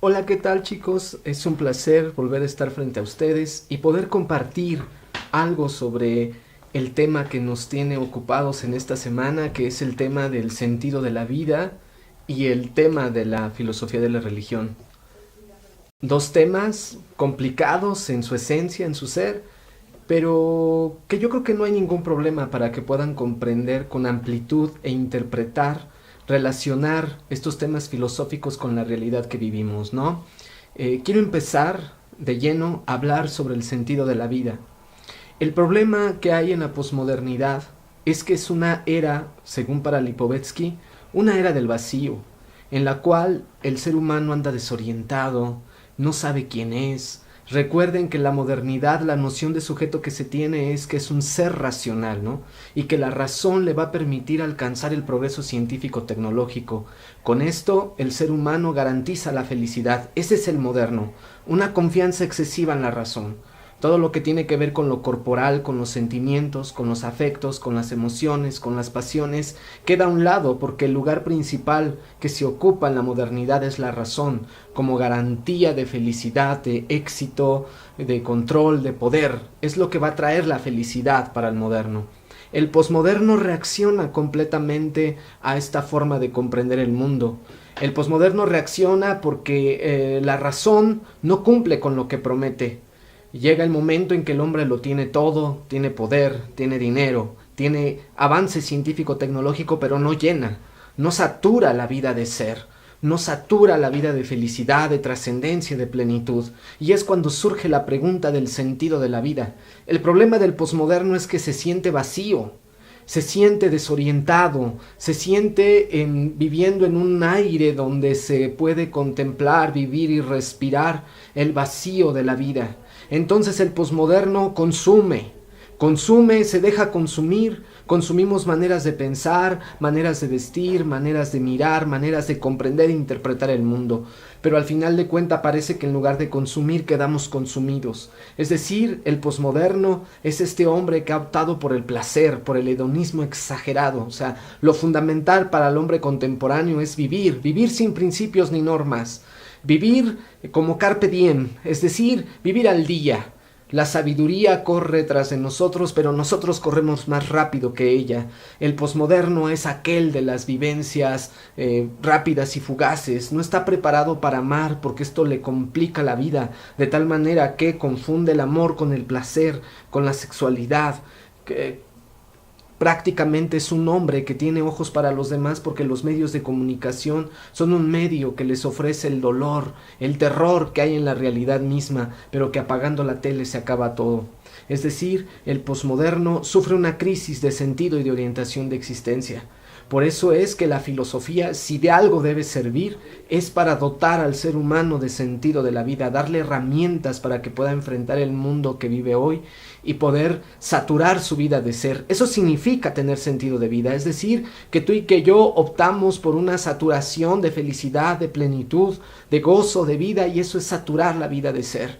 Hola, ¿qué tal, chicos? Es un placer volver a estar frente a ustedes y poder compartir algo sobre el tema que nos tiene ocupados en esta semana, que es el tema del sentido de la vida y el tema de la filosofía de la religión. Dos temas complicados en su esencia, en su ser, pero que yo creo que no hay ningún problema para que puedan comprender con amplitud e interpretar, relacionar estos temas filosóficos con la realidad que vivimos, ¿no? Quiero empezar de lleno a hablar sobre el sentido de la vida. El problema que hay en la posmodernidad es que es una era, según para Lipovetsky, una era del vacío, en la cual el ser humano anda desorientado, no sabe quién es. Recuerden que en la modernidad la noción de sujeto que se tiene es que es un ser racional, ¿no? Y que la razón le va a permitir alcanzar el progreso científico-tecnológico. Con esto, el ser humano garantiza la felicidad. Ese es el moderno, una confianza excesiva en la razón. Todo lo que tiene que ver con lo corporal, con los sentimientos, con los afectos, con las emociones, con las pasiones, queda a un lado porque el lugar principal que se ocupa en la modernidad es la razón, como garantía de felicidad, de éxito, de control, de poder. Es lo que va a traer la felicidad para el moderno. El posmoderno reacciona completamente a esta forma de comprender el mundo. El posmoderno reacciona porque la razón no cumple con lo que promete. Llega el momento en que el hombre lo tiene todo, tiene poder, tiene dinero, tiene avance científico-tecnológico, pero no llena, no satura la vida de ser, no satura la vida de felicidad, de trascendencia, de plenitud. Y es cuando surge la pregunta del sentido de la vida. El problema del posmoderno es que se siente vacío, se siente desorientado, se siente viviendo en un aire donde se puede contemplar, vivir y respirar el vacío de la vida. Entonces el posmoderno consume, se deja consumir, consumimos maneras de pensar, maneras de vestir, maneras de mirar, maneras de comprender e interpretar el mundo. Pero al final de cuentas parece que en lugar de consumir quedamos consumidos. Es decir, el posmoderno es este hombre que ha optado por el placer, por el hedonismo exagerado. O sea, lo fundamental para el hombre contemporáneo es vivir sin principios ni normas. Vivir como carpe diem, es decir, vivir al día. La sabiduría corre tras de nosotros, pero nosotros corremos más rápido que ella. El posmoderno es aquel de las vivencias rápidas y fugaces. No está preparado para amar porque esto le complica la vida, de tal manera que confunde el amor con el placer, con la sexualidad. Prácticamente es un hombre que tiene ojos para los demás porque los medios de comunicación son un medio que les ofrece el dolor, el terror que hay en la realidad misma, pero que apagando la tele se acaba todo. Es decir, el posmoderno sufre una crisis de sentido y de orientación de existencia. Por eso es que la filosofía, si de algo debe servir, es para dotar al ser humano de sentido de la vida, darle herramientas para que pueda enfrentar el mundo que vive hoy y poder saturar su vida de ser. Eso significa tener sentido de vida, es decir, que tú y que yo optamos por una saturación de felicidad, de plenitud, de gozo, de vida, y eso es saturar la vida de ser.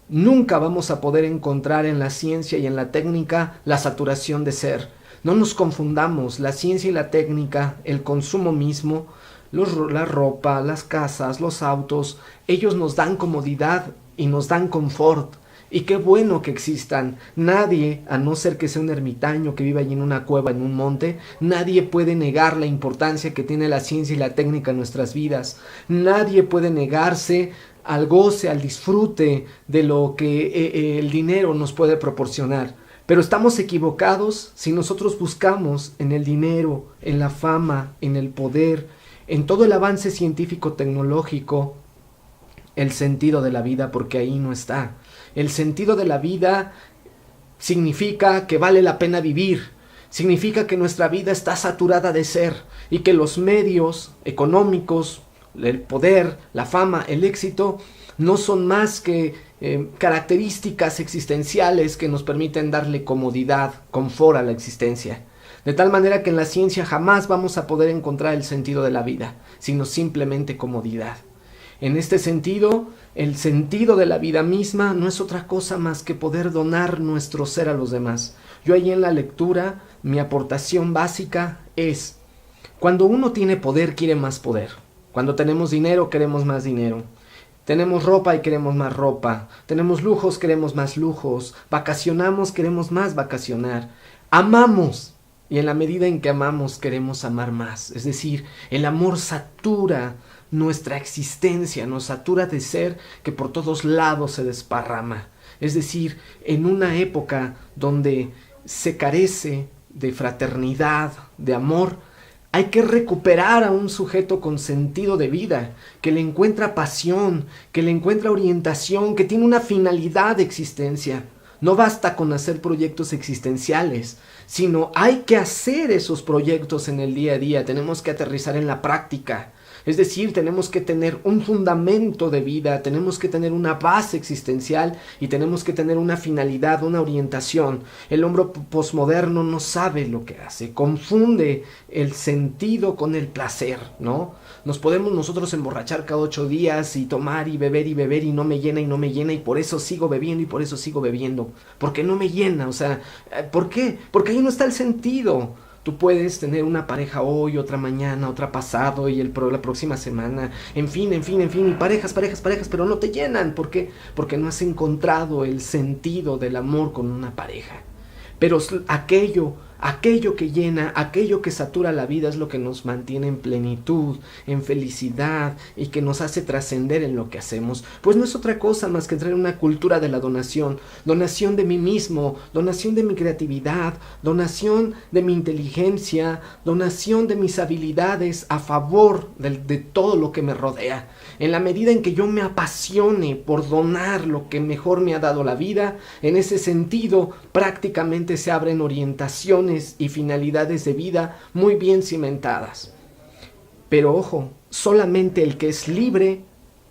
Nunca vamos a poder encontrar en la ciencia y en la técnica la saturación de ser. No nos confundamos, la ciencia y la técnica, el consumo mismo, la ropa, las casas, los autos, ellos nos dan comodidad y nos dan confort. Y qué bueno que existan. Nadie, a no ser que sea un ermitaño que vive allí en una cueva, en un monte, nadie puede negar la importancia que tiene la ciencia y la técnica en nuestras vidas. Nadie puede negarse al goce, al disfrute de lo que el dinero nos puede proporcionar. Pero estamos equivocados si nosotros buscamos en el dinero, en la fama, en el poder, en todo el avance científico-tecnológico, el sentido de la vida, porque ahí no está. El sentido de la vida significa que vale la pena vivir, significa que nuestra vida está saturada de ser y que los medios económicos, el poder, la fama, el éxito, no son más que características existenciales que nos permiten darle comodidad, confort a la existencia. De tal manera que en la ciencia jamás vamos a poder encontrar el sentido de la vida, sino simplemente comodidad. En este sentido, el sentido de la vida misma no es otra cosa más que poder donar nuestro ser a los demás. Yo ahí en la lectura, mi aportación básica es: cuando uno tiene poder, quiere más poder. Cuando tenemos dinero, queremos más dinero. Tenemos ropa y queremos más ropa. Tenemos lujos, queremos más lujos. Vacacionamos, queremos más vacacionar. Amamos. Y en la medida en que amamos, queremos amar más. Es decir, el amor satura nuestra existencia, nos satura de ser que por todos lados se desparrama. Es decir, en una época donde se carece de fraternidad, de amor, hay que recuperar a un sujeto con sentido de vida, que le encuentra pasión, que le encuentra orientación, que tiene una finalidad de existencia. No basta con hacer proyectos existenciales, sino hay que hacer esos proyectos en el día a día. Tenemos que aterrizar en la práctica. Es decir, tenemos que tener un fundamento de vida, tenemos que tener una base existencial y tenemos que tener una finalidad, una orientación. El hombre posmoderno no sabe lo que hace, confunde el sentido con el placer, ¿no? Nos podemos nosotros emborrachar cada 8 días y tomar y beber y no me llena y por eso sigo bebiendo y por eso sigo bebiendo. Porque no me llena, o sea, ¿por qué? Porque ahí no está el sentido. Tú puedes tener una pareja hoy, otra mañana, otra pasado y la próxima semana, en fin, y parejas, pero no te llenan. ¿Por qué? Porque no has encontrado el sentido del amor con una pareja. Pero aquello que llena, aquello que satura la vida es lo que nos mantiene en plenitud, en felicidad y que nos hace trascender en lo que hacemos. Pues no es otra cosa más que traer una cultura de la donación de mí mismo, donación de mi creatividad, donación de mi inteligencia, donación de mis habilidades a favor de todo lo que me rodea. En la medida en que yo me apasione por donar lo que mejor me ha dado la vida, en ese sentido prácticamente se abren orientaciones y finalidades de vida muy bien cimentadas. Pero ojo, solamente el que es libre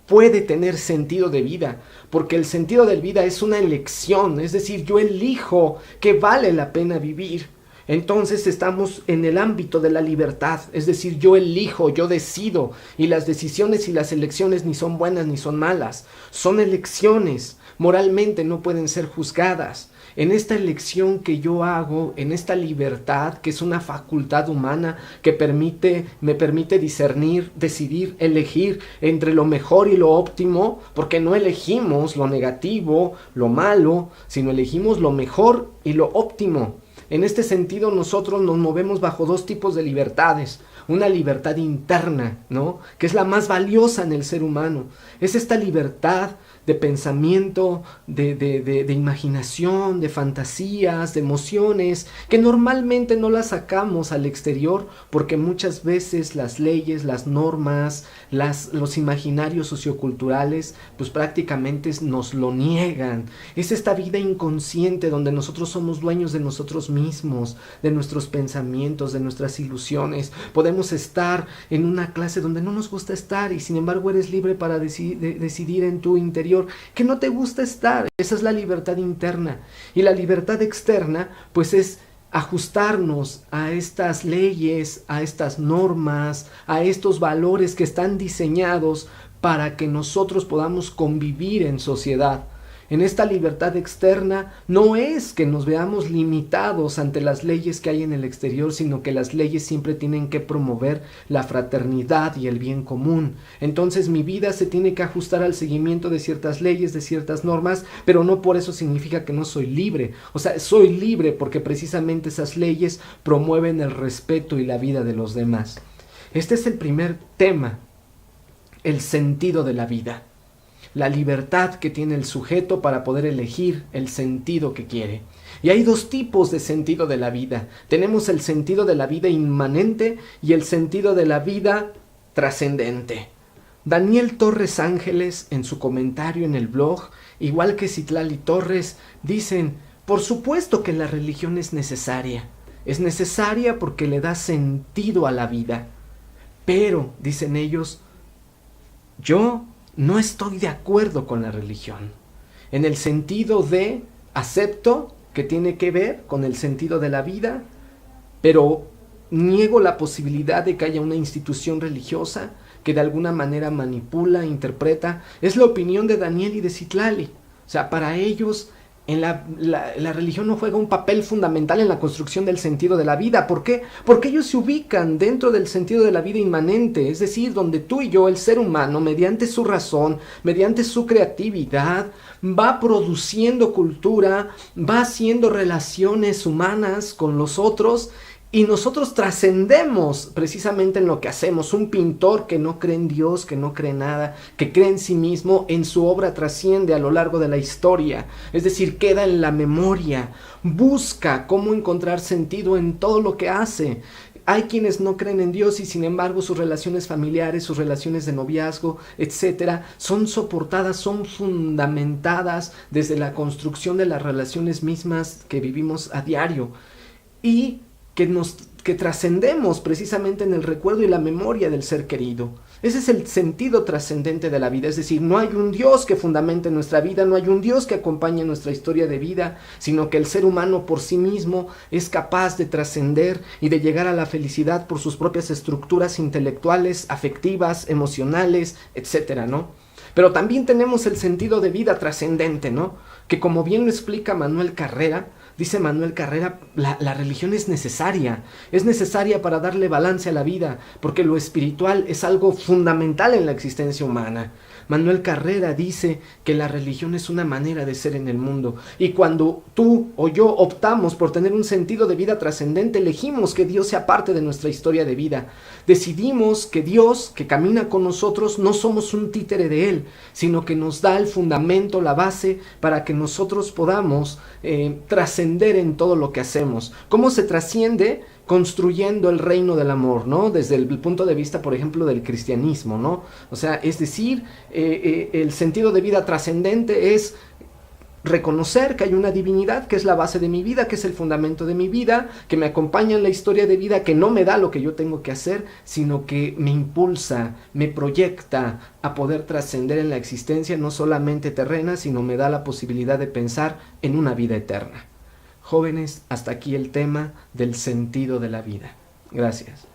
puede tener sentido de vida, porque el sentido de vida es una elección, es decir, yo elijo que vale la pena vivir. Entonces estamos en el ámbito de la libertad, es decir, yo elijo, yo decido, y las decisiones y las elecciones ni son buenas ni son malas, son elecciones, moralmente no pueden ser juzgadas. En esta elección que yo hago, en esta libertad, que es una facultad humana que me permite discernir, decidir, elegir entre lo mejor y lo óptimo, porque no elegimos lo negativo, lo malo, sino elegimos lo mejor y lo óptimo. En este sentido nosotros nos movemos bajo 2 tipos de libertades. Una libertad interna, ¿no? Que es la más valiosa en el ser humano. Es esta libertad de pensamiento, de imaginación, de fantasías, de emociones, que normalmente no las sacamos al exterior porque muchas veces las leyes, las normas, los imaginarios socioculturales, pues prácticamente nos lo niegan. Es esta vida inconsciente donde nosotros somos dueños de nosotros mismos, de nuestros pensamientos, de nuestras ilusiones. Podemos estar en una clase donde no nos gusta estar y sin embargo eres libre para decidir en tu interior que no te gusta estar. Esa es la libertad interna. Y la libertad externa pues es ajustarnos a estas leyes, a estas normas, a estos valores que están diseñados para que nosotros podamos convivir en sociedad. En esta libertad externa no es que nos veamos limitados ante las leyes que hay en el exterior, sino que las leyes siempre tienen que promover la fraternidad y el bien común. Entonces mi vida se tiene que ajustar al seguimiento de ciertas leyes, de ciertas normas, pero no por eso significa que no soy libre. O sea, soy libre porque precisamente esas leyes promueven el respeto y la vida de los demás. Este es el primer tema, el sentido de la vida. La libertad que tiene el sujeto para poder elegir el sentido que quiere. Y hay 2 tipos de sentido de la vida. Tenemos el sentido de la vida inmanente y el sentido de la vida trascendente. Daniel Torres Ángeles, en su comentario en el blog, igual que Citlali Torres, dicen, por supuesto que la religión es necesaria. Es necesaria porque le da sentido a la vida. Pero, dicen ellos, yo no estoy de acuerdo con la religión, en el sentido de acepto que tiene que ver con el sentido de la vida, pero niego la posibilidad de que haya una institución religiosa que de alguna manera manipula, interpreta. Es la opinión de Daniel y de Citlali. O sea, para ellos la religión no juega un papel fundamental en la construcción del sentido de la vida. ¿Por qué? Porque ellos se ubican dentro del sentido de la vida inmanente, es decir, donde tú y yo, el ser humano, mediante su razón, mediante su creatividad, va produciendo cultura, va haciendo relaciones humanas con los otros, y nosotros trascendemos precisamente en lo que hacemos. Un pintor que no cree en Dios, que no cree nada, que cree en sí mismo, en su obra trasciende a lo largo de la historia. Es decir, queda en la memoria, busca cómo encontrar sentido en todo lo que hace. Hay quienes no creen en Dios y sin embargo sus relaciones familiares, sus relaciones de noviazgo, etcétera, son soportadas, son fundamentadas desde la construcción de las relaciones mismas que vivimos a diario. Y que trascendemos precisamente en el recuerdo y la memoria del ser querido. Ese es el sentido trascendente de la vida, es decir, no hay un Dios que fundamente nuestra vida, no hay un Dios que acompañe nuestra historia de vida, sino que el ser humano por sí mismo es capaz de trascender y de llegar a la felicidad por sus propias estructuras intelectuales, afectivas, emocionales, etcétera, ¿no? Pero también tenemos el sentido de vida trascendente, ¿no? Que como bien lo explica Manuel Carrera, dice Manuel Carrera, la religión es necesaria para darle balance a la vida, porque lo espiritual es algo fundamental en la existencia humana. Manuel Carrera dice que la religión es una manera de ser en el mundo, y cuando tú o yo optamos por tener un sentido de vida trascendente, elegimos que Dios sea parte de nuestra historia de vida. Decidimos que Dios, que camina con nosotros, no somos un títere de Él, sino que nos da el fundamento, la base, para que nosotros podamos trascender en todo lo que hacemos. ¿Cómo se trasciende? Construyendo el reino del amor, ¿no? Desde el punto de vista, por ejemplo, del cristianismo, ¿no? O sea, es decir, el sentido de vida trascendente es reconocer que hay una divinidad que es la base de mi vida, que es el fundamento de mi vida, que me acompaña en la historia de vida, que no me da lo que yo tengo que hacer, sino que me impulsa, me proyecta a poder trascender en la existencia, no solamente terrena, sino me da la posibilidad de pensar en una vida eterna. Jóvenes, hasta aquí el tema del sentido de la vida. Gracias.